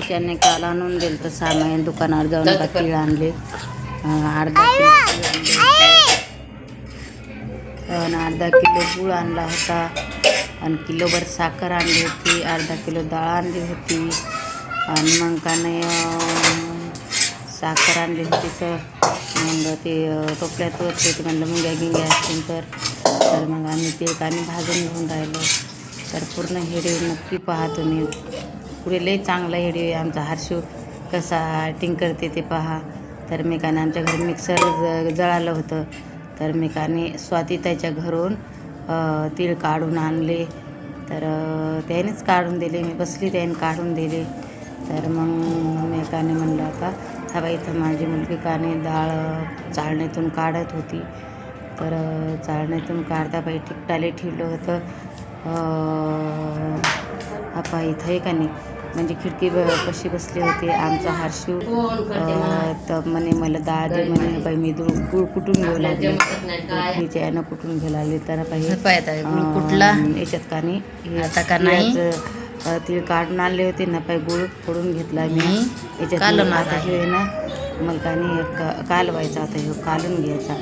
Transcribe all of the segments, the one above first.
त्याने काल आणून दिलं तर सामान दुकानावर जाऊन तीळ आणले, अर्धा किलो गूळ आणला होता आणि किलोभर साखर आणली होती, अर्धा किलो डाळ आणली होती आणि मग का नाही साखर आणली होती. तर मग ते टोपल्यात होते म्हणलं मुंग्या गिंग्या असतील तर मग आम्ही ते आणि भाजून घेऊन राहिलो. तर पूर्ण व्हिडिओ नक्की पहा तुम्ही, पुढे लई चांगला व्हिडिओ आहे आमचा. हर्षू कसा ॲक्टिंग करते ते पहा. तर मी काने आमच्या घरी मिक्सर जळालं होतं, तर मी काने स्वातीताईच्या घरून तीळ काढून आणले. तर त्यानेच काढून दिले, मी बसली त्याने काढून दिले. तर मग मी काने म्हणलं आता हा बाई, इथं माझी मुलगी काने डाळ चाळणीतून काढत होती. तर चाळणीतून काढता बाई ठिकटाले ठेवलं होतं आपा इथं आहे का नाही, म्हणजे खिडकी कशी बसली होती. आमचा हर्षू तर म्हणे मला डाळ दे म्हणे. बाई मी गुळ कुटून घेऊ लागले, कुटणीच्या यानं कुटून घेऊ लागले. तर बाई कुठला याच्यात काने आता का नाही तीळ काढून आणले होते ना, पाय गुळ फोडून घेतला मी याच्यात. आता हे ना मला काने कालवायचा, आता हे कालून घ्यायचा.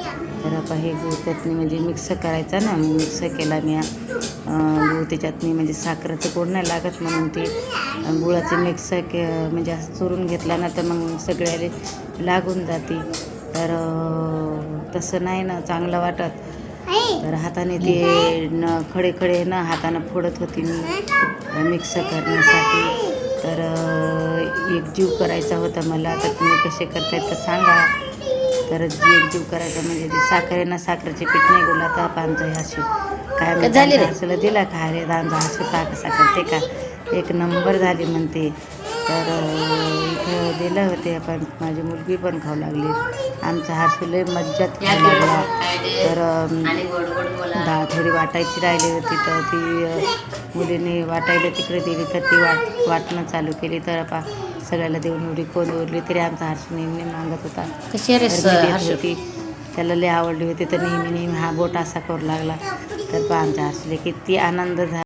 तर आता हे गुळ चटणी म्हणजे मिक्स करायचा ना, मिक्स केला मी गुळ त्याच्यात म्हणजे साखरेचं गोड नाही लागत म्हणून ते गुळाचे मिक्स म्हणजे असं चुरून घेतला ना तर मग सगळ्याला लागून जाते. तर तसं नाही ना चांगलं वाटत. तर हाताने ते खडे खडे ना हाताने फोडत होती मी मिक्स करण्यासाठी. तर एकजीव करायचा होता मला. तर तुम्ही कसे करताय तर सांगा. तर एकजीव करायचा म्हणजे ते साखरेचे पीठ नाही गोला तर आमचा हर्षू काय झाले रे हर्षूला दिला का रे आमचा हर्षू का कसा करते का एक नंबर झाली म्हणते. तर इथं दिलं होते आपण, माझी मुलगी पण खाऊ लागली. आमचा हर्षू लय मज्जात खाऊ लागला. तर डाळ थोडी वाटायची राहिली होती, तर ती मुलीने वाटायला तिकडे दिली. तर ती वाटणं चालू केली. तर आपा सगळ्याला देऊन एवढी कोण उरली तरी आमचा हर्षू नेहमी मागत होता. कशी होती त्याला लय आवडली होती. तर नेहमी हा बोट असा करू लागला. तर आमच्या हर्षूला किती आनंद झाला.